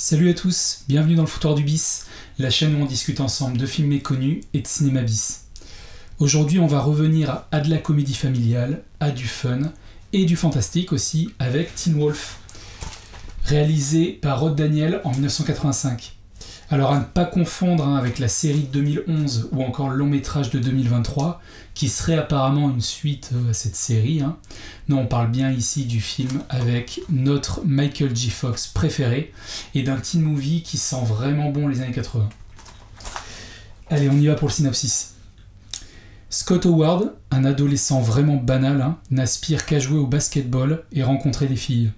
Salut à tous, bienvenue dans le Foutoir du Bis, la chaîne où on discute ensemble de films méconnus et de cinéma bis. Aujourd'hui on va revenir à de la comédie familiale, à du fun et du fantastique aussi avec Teen Wolf, réalisé par Rod Daniel en 1985. Alors à ne pas confondre avec la série de 2011 ou encore le long métrage de 2023 qui serait apparemment une suite à cette série. Non, on parle bien ici du film avec notre Michael J. Fox préféré et d'un teen movie qui sent vraiment bon les années 80. Allez, on y va pour le synopsis. Scott Howard, un adolescent vraiment banal, n'aspire qu'à jouer au basketball et rencontrer des filles.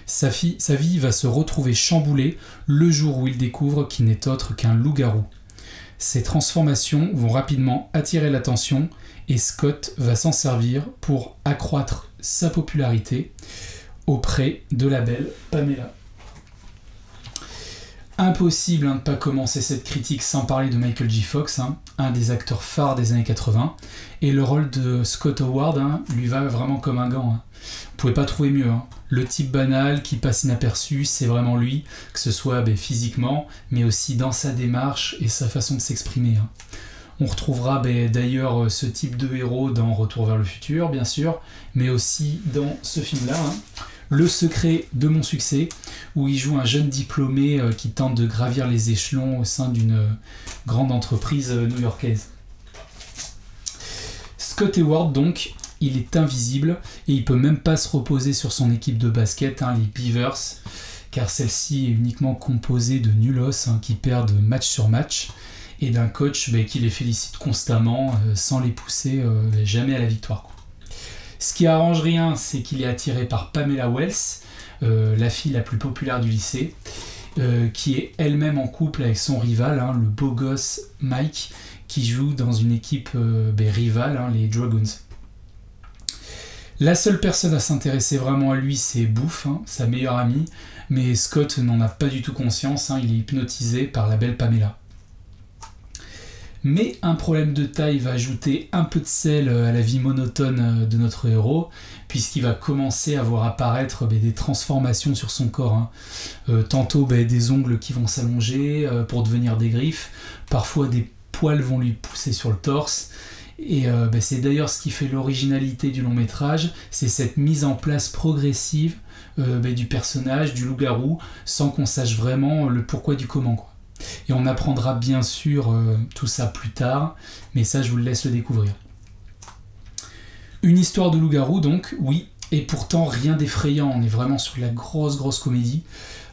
Sa vie va se retrouver chamboulée le jour où il découvre qu'il n'est autre qu'un loup-garou. Ces transformations vont rapidement attirer l'attention et Scott va s'en servir pour accroître sa popularité auprès de la belle Pamela. Impossible de ne pas commencer cette critique sans parler de Michael J. Fox, un des acteurs phares des années 80, et le rôle de Scott Howard lui va vraiment comme un gant. Vous pouvez pas trouver mieux. Le type banal qui passe inaperçu, c'est vraiment lui, que ce soit physiquement, mais aussi dans sa démarche et sa façon de s'exprimer. On retrouvera d'ailleurs ce type de héros dans Retour vers le futur, bien sûr, mais aussi dans ce film-là, Le secret de mon succès, où il joue un jeune diplômé qui tente de gravir les échelons au sein d'une grande entreprise new-yorkaise. Scott Howard, donc, il est invisible et il peut même pas se reposer sur son équipe de basket, les Beavers, car celle-ci est uniquement composée de nulos qui perdent match sur match et d'un coach qui les félicite constamment sans les pousser jamais à la victoire. Ce qui arrange rien, c'est qu'il est attiré par Pamela Wells, la fille la plus populaire du lycée, qui est elle-même en couple avec son rival, le beau gosse Mike, qui joue dans une équipe rivale, les Dragons. La seule personne à s'intéresser vraiment à lui, c'est Boof, sa meilleure amie, mais Scott n'en a pas du tout conscience, il est hypnotisé par la belle Pamela. Mais un problème de taille va ajouter un peu de sel à la vie monotone de notre héros, puisqu'il va commencer à voir apparaître des transformations sur son corps. Tantôt des ongles qui vont s'allonger pour devenir des griffes, parfois des poils vont lui pousser sur le torse, et c'est d'ailleurs ce qui fait l'originalité du long métrage, c'est cette mise en place progressive du personnage, du loup-garou, sans qu'on sache vraiment le pourquoi du comment, Et on apprendra bien sûr tout ça plus tard, mais ça je vous le laisse le découvrir. Une histoire de loup-garou donc, oui, et pourtant rien d'effrayant, on est vraiment sur de la grosse comédie.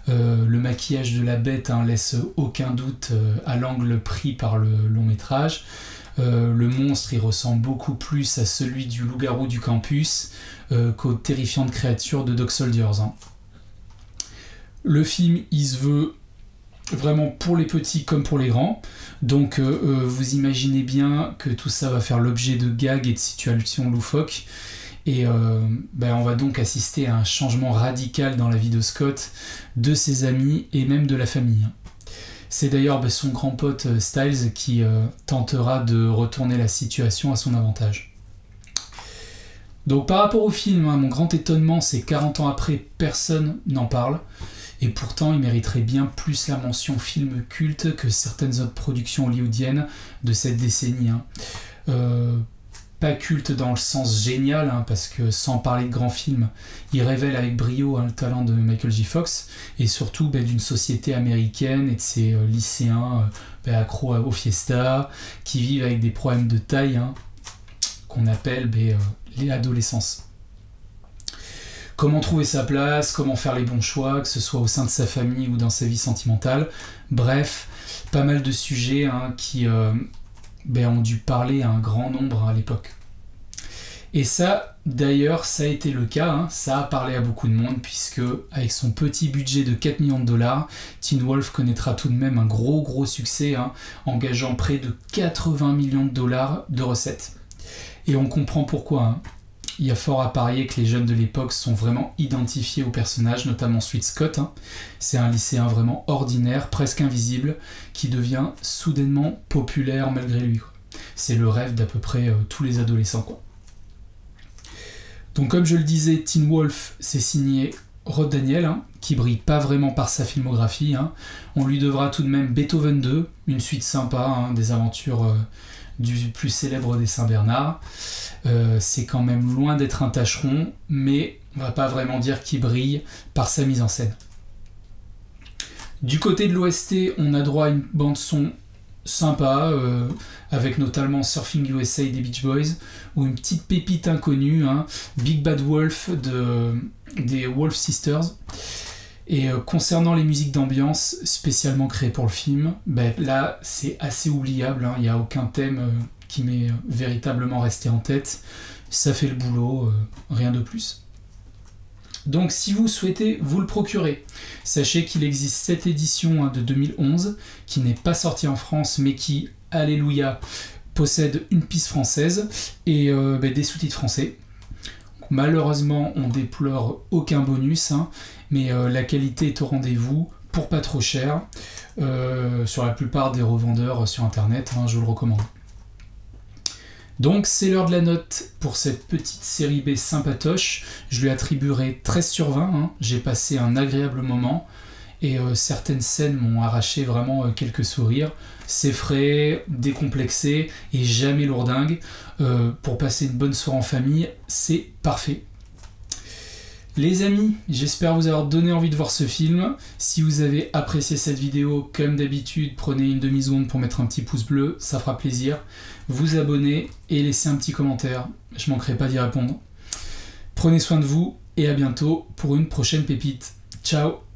Le maquillage de la bête laisse aucun doute à l'angle pris par le long métrage. Le monstre il ressemble beaucoup plus à celui du loup-garou du campus qu'aux terrifiantes créatures de Dog Soldiers. Le film il se veut vraiment pour les petits comme pour les grands, donc vous imaginez bien que tout ça va faire l'objet de gags et de situations loufoques, et on va donc assister à un changement radical dans la vie de Scott, de ses amis et même de la famille. C'est d'ailleurs son grand pote Styles qui tentera de retourner la situation à son avantage. Donc par rapport au film, mon grand étonnement c'est 40 ans après, personne n'en parle. Et pourtant, il mériterait bien plus la mention film culte que certaines autres productions hollywoodiennes de cette décennie. Pas culte dans le sens génial, parce que sans parler de grands films, il révèle avec brio le talent de Michael J. Fox, et surtout d'une société américaine et de ses lycéens accros aux fiestas, qui vivent avec des problèmes de taille, qu'on appelle les adolescences. Comment trouver sa place, comment faire les bons choix, que ce soit au sein de sa famille ou dans sa vie sentimentale. Bref, pas mal de sujets qui ont dû parler à un grand nombre à l'époque. Et ça, d'ailleurs, ça a été le cas, ça a parlé à beaucoup de monde, puisque avec son petit budget de 4 millions de dollars, Teen Wolf connaîtra tout de même un gros succès, engageant près de 80 millions de dollars de recettes. Et on comprend pourquoi. Il y a fort à parier que les jeunes de l'époque sont vraiment identifiés au personnage, notamment Sweet Scott. C'est un lycéen vraiment ordinaire, presque invisible, qui devient soudainement populaire malgré lui. C'est le rêve d'à peu près tous les adolescents. Donc comme je le disais, Teen Wolf, c'est signé Rod Daniel, hein, qui brille pas vraiment par sa filmographie. Hein. On lui devra tout de même Beethoven 2, une suite sympa, hein, des aventures du plus célèbre des Saint-Bernard. C'est quand même loin d'être un tâcheron, mais on va pas vraiment dire qu'il brille par sa mise en scène. Du côté de l'OST, on a droit à une bande-son sympa, avec notamment Surfing USA des Beach Boys, ou une petite pépite inconnue, hein, Big Bad Wolf des Wolf Sisters. Et concernant les musiques d'ambiance spécialement créées pour le film, ben, là c'est assez oubliable, hein, il n'y a aucun thème qui m'est véritablement resté en tête, ça fait le boulot, rien de plus. Donc si vous souhaitez vous le procurer, sachez qu'il existe cette édition de 2011 qui n'est pas sortie en France mais qui, alléluia, possède une piste française et des sous-titres français. Malheureusement on déplore aucun bonus, hein, mais la qualité est au rendez-vous pour pas trop cher sur la plupart des revendeurs sur internet, hein, je vous le recommande. Donc c'est l'heure de la note pour cette petite série B sympatoche. Je lui attribuerai 13 sur 20, hein. J'ai passé un agréable moment et certaines scènes m'ont arraché vraiment quelques sourires. C'est frais, décomplexé et jamais lourdingue. Pour passer une bonne soirée en famille, c'est parfait. Les amis, j'espère vous avoir donné envie de voir ce film. Si vous avez apprécié cette vidéo, comme d'habitude, prenez une demi-seconde pour mettre un petit pouce bleu, ça fera plaisir. Vous abonner et laisser un petit commentaire, je manquerai pas d'y répondre. Prenez soin de vous et à bientôt pour une prochaine pépite. Ciao!